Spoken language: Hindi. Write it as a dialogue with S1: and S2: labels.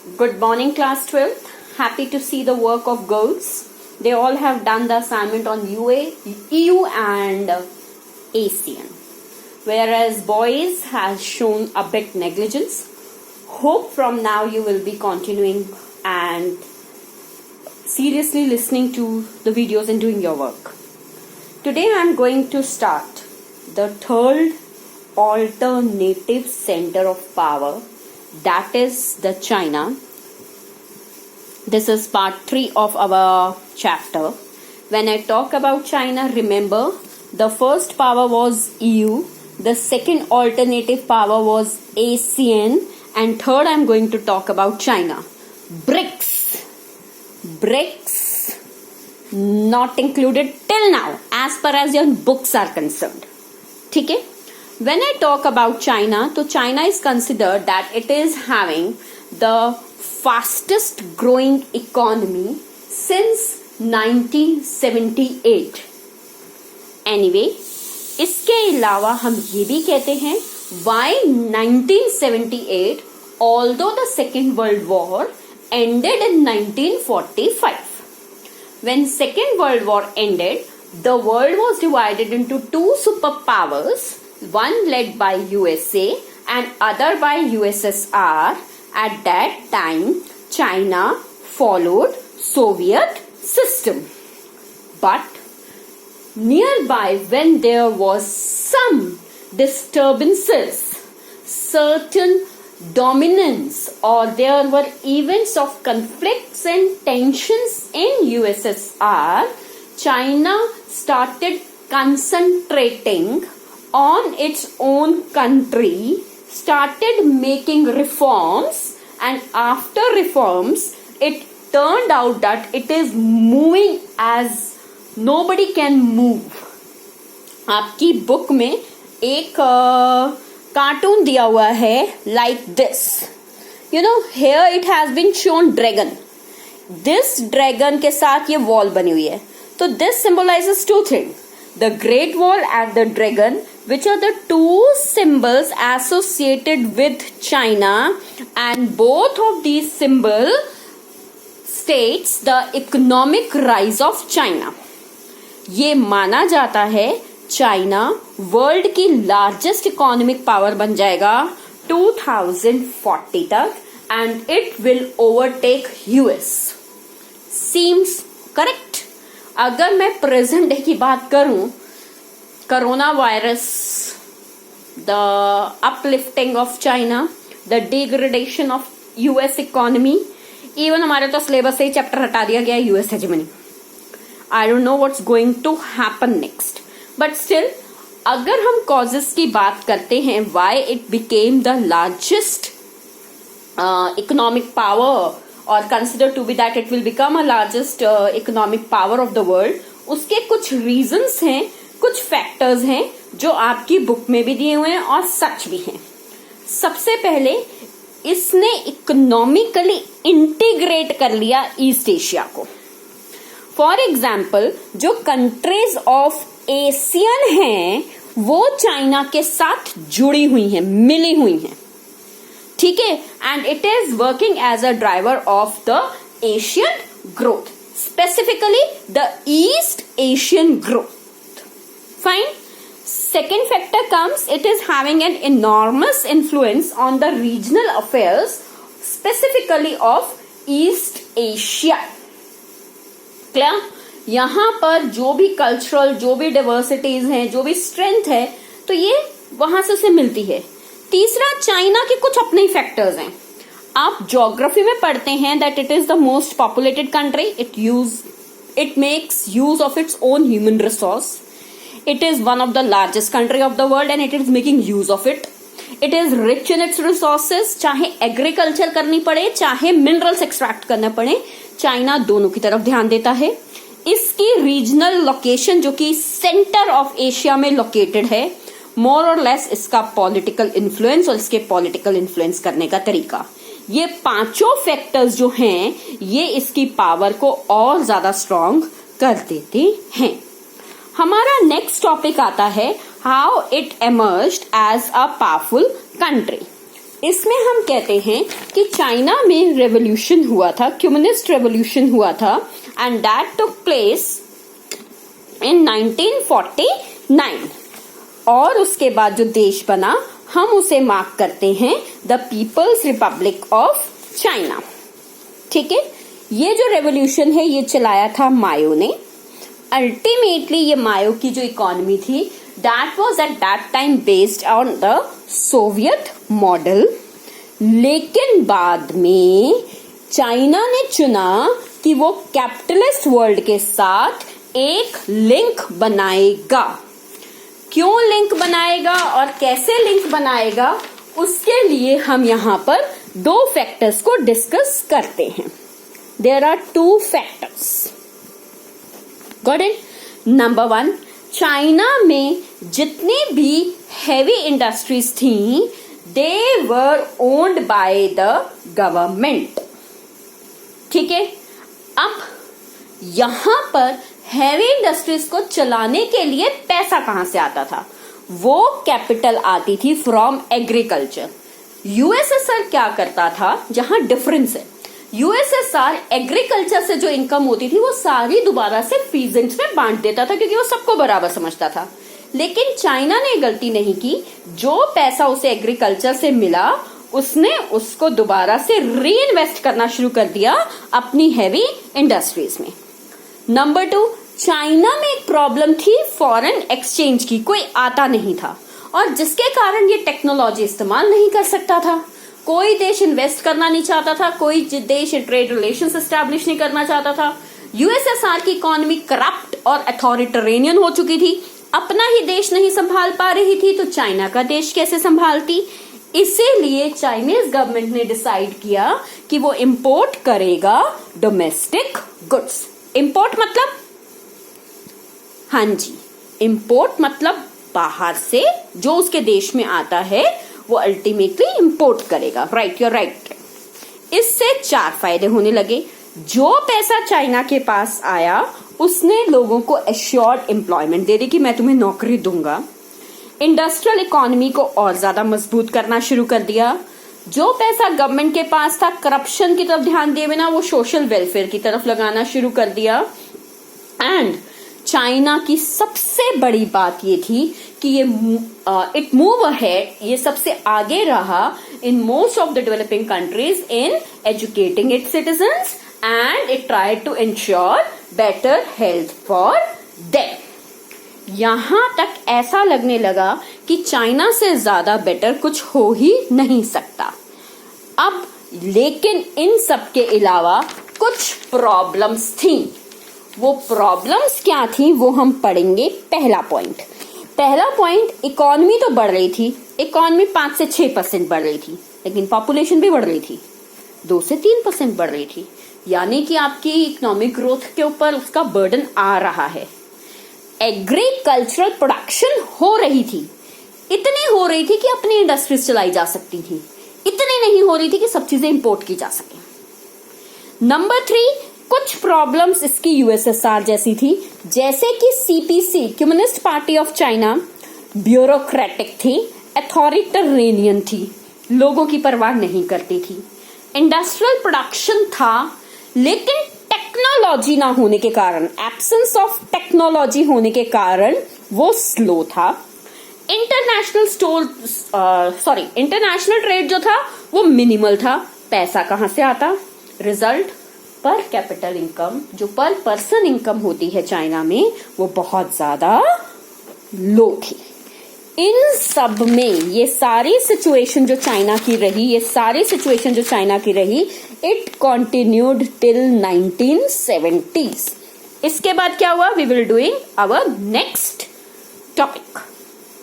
S1: Good morning, class 12th. Happy to see the work of girls. They all have done the assignment on EU and ASEAN. Whereas boys has shown a bit negligence. Hope from now you will be continuing and seriously listening to the videos and doing your work. Today I am going to start the third alternative center of power, that is the China. This is part 3 of our chapter. When I talk about China, remember the first power was EU, the second alternative power was ASEAN, and third I am going to talk about China. BRICS not included till now as far as your books are concerned. ठीक है? When I talk about China, तो China is considered that it is having the fastest growing economy since 1978. Anyway, इसके अलावा हम ये भी कहते हैं why 1978 although the Second World War ended in 1945. When Second World War ended, the world was divided into two superpowers, one led by USA and other by USSR. At that time, China followed Soviet system. But nearby, when there was some disturbances, certain dominance, or there were events of conflicts and tensions in USSR, China started concentrating on its own country, started making reforms, and after reforms, it turned out that it is moving as nobody can move. आपकी बुक में एक कार्टून दिया हुआ है like this. You know, here it has been shown dragon. This dragon के साथ ये wall बनी हुई है. तो this symbolizes two things. The Great Wall and the dragon, which are the two symbols associated with China, and both of these symbols states the economic rise of China. ये माना जाता है चाइना वर्ल्ड की लार्जेस्ट इकोनॉमिक पावर बन जाएगा 2040 तक, and it will overtake US. Seems correct? अगर मैं प्रेजेंट डे की बात करूं, corona virus, the uplifting of China, the degradation of US economy, even हमारे तो सिलेबस से ही चैप्टर हटा दिया गया US hegemony. I don't know what's going to happen next, but still अगर हम कॉजेस की बात करते हैं why it became the largest economic power और consider to be that it will become a largest economic power of the world, उसके कुछ रीजंस हैं, कुछ फैक्टर्स हैं जो आपकी बुक में भी दिए हुए हैं और सच भी हैं. सबसे पहले इसने इकोनॉमिकली इंटीग्रेट कर लिया ईस्ट एशिया को. फॉर एग्जाम्पल, जो कंट्रीज ऑफ एशियन हैं वो चाइना के साथ जुड़ी हुई हैं, मिली हुई हैं. ठीक है? And it is working as a driver of the Asian growth, specifically the East Asian growth. Fine. Second factor comes, it is having an enormous influence on the regional affairs, specifically of East Asia. Clear? यहाँ पर जो भी कल्चरल, जो भी डाइवर्सिटीज हैं, जो भी स्ट्रेंथ है, तो ये वहां से मिलती है. तीसरा, चाइना के कुछ अपने फैक्टर्स हैं. आप ज्योग्राफी में पढ़ते हैं that it is the most populated country. It makes use of its own human resource. It is one of the largest country of the world and it is making use of it. It is rich in its resources. चाहे एग्रीकल्चर करनी पड़े, चाहे मिनरल्स एक्सट्रैक्ट करने पड़े, चाइना दोनों की तरफ ध्यान देता है. इसकी रीजनल लोकेशन जो कि सेंटर ऑफ एशिया में लोकेटेड है, मोर और लेस इसका पॉलिटिकल इन्फ्लुएंस और इसके पॉलिटिकल इन्फ्लुएंस करने का तरीका, ये पांचों फैक्टर्स जो हैं ये इसकी पावर को और ज्यादा स्ट्रॉन्ग कर देते हैं. हमारा नेक्स्ट टॉपिक आता है how it emerged as a powerful country. इसमें हम कहते हैं कि चाइना में रेवोल्यूशन हुआ था, कम्युनिस्ट रेवोल्यूशन हुआ था, and that took place in 1949। और उसके बाद जो देश बना हम उसे मार्क करते हैं the People's Republic of China. ठीक है, ये जो रेवोल्यूशन है ये चलाया था मायो ने। अल्टीमेटली ये मायो की जो इकोनॉमी थी that was at that time based on the Soviet model. लेकिन बाद में चाइना ने चुना कि वो कैपिटलिस्ट वर्ल्ड के साथ एक लिंक बनाएगा। क्यों लिंक बनाएगा और कैसे लिंक बनाएगा, उसके लिए हम यहां पर दो फैक्टर्स को डिस्कस करते हैं। There are two factors. Got it? Number 1, China में जितनी भी हैवी इंडस्ट्रीज थी they were owned by the government. ठीक है, अब यहां पर हैवी इंडस्ट्रीज को चलाने के लिए पैसा कहां से आता था? वो कैपिटल आती थी फ्रॉम एग्रीकल्चर। यूएसएसआर क्या करता था, जहां डिफरेंस है, यूएसएसआर एग्रीकल्चर से जो इनकम होती थी वो सारी दोबारा से पीजेंट्स में बांट देता था क्योंकि वो सबको बराबर समझता था। लेकिन चाइना ने गलती नहीं की, जो पैसा उसे एग्रीकल्चर से मिला उसने उसको दोबारा से री इन्वेस्ट करना शुरू कर दिया अपनी हैवी इंडस्ट्रीज में। नंबर 2, चाइना में एक प्रॉब्लम थी फॉरेन एक्सचेंज की, कोई आता नहीं था और जिसके कारण ये टेक्नोलॉजी इस्तेमाल नहीं कर सकता था। कोई देश इन्वेस्ट करना नहीं चाहता था, कोई देश ट्रेड रिलेशंस एस्टैब्लिश नहीं करना चाहता था। यूएसएसआर की इकोनॉमी करप्ट और अथॉरिटेरियन हो चुकी थी, अपना ही देश नहीं संभाल पा रही थी, तो चाइना का देश कैसे संभालती? इसीलिए चाइनीज गवर्नमेंट ने डिसाइड किया कि वो इंपोर्ट करेगा डोमेस्टिक गुड्स। इंपोर्ट मतलब, हाँ जी, इंपोर्ट मतलब बाहर से जो उसके देश में आता है वो अल्टीमेटली इंपोर्ट करेगा। Right, you're right. इससे 4 फायदे होने लगे। जो पैसा चाइना के पास आया उसने लोगों को एश्योर्ड एम्प्लॉयमेंट दे दी कि मैं तुम्हें नौकरी दूंगा। इंडस्ट्रियल इकोनॉमी को और ज्यादा मजबूत करना शुरू कर दिया। जो पैसा गवर्नमेंट के पास था करप्शन की तरफ ध्यान दिए बिना वो सोशल वेलफेयर की तरफ लगाना शुरू कर दिया। एंड चाइना की सबसे बड़ी बात ये थी कि ये इट मूव अहेड, ये सबसे आगे रहा in most of the developing countries in educating its citizens and it tried to ensure better health for them. यहां तक ऐसा लगने लगा कि चाइना से ज्यादा बेटर कुछ हो ही नहीं सकता। अब लेकिन इन सब के अलावा कुछ प्रॉब्लम्स थी। वो प्रॉब्लम्स क्या थी वो हम पढ़ेंगे। पहला पॉइंट, इकोनॉमी तो बढ़ रही थी, इकोनॉमी 5 से 6% बढ़ रही थी, लेकिन पॉपुलेशन भी बढ़ रही थी, 2 से 3% बढ़ रही थी। यानी कि आपकी इकोनॉमिक ग्रोथ के ऊपर उसका बर्डन आ रहा है। एग्रीकल्चरल प्रोडक्शन हो रही थी, इतनी हो रही थी कि अपनी इंडस्ट्रीज चलाई जा सकती थी, इतनी नहीं हो रही थी कि सब चीजें इंपोर्ट की जा सके। नंबर 3, कुछ प्रॉब्लम्स इसकी यूएसएसआर जैसी थी, जैसे कि CPC communist party of China bureaucratic थी, अथॉरिटेरियन थी, लोगों की परवाह नहीं करती थी। इंडस्ट्रियल प्रोडक्शन था लेकिन टेक्नोलॉजी ना होने के कारण, एब्सेंस ऑफ टेक्नोलॉजी होने के कारण वो स्लो था। इंटरनेशनल ट्रेड जो था वो मिनिमल था। पैसा कहां से आता? रिजल्ट पर कैपिटल इनकम, जो पर पर्सन इनकम होती है चाइना में, वो बहुत ज्यादा लो थी। इन सब में ये सारी सिचुएशन जो चाइना की रही, इट कंटिन्यूड टिल 1970s। इसके बाद क्या हुआ? We will doing our next topic.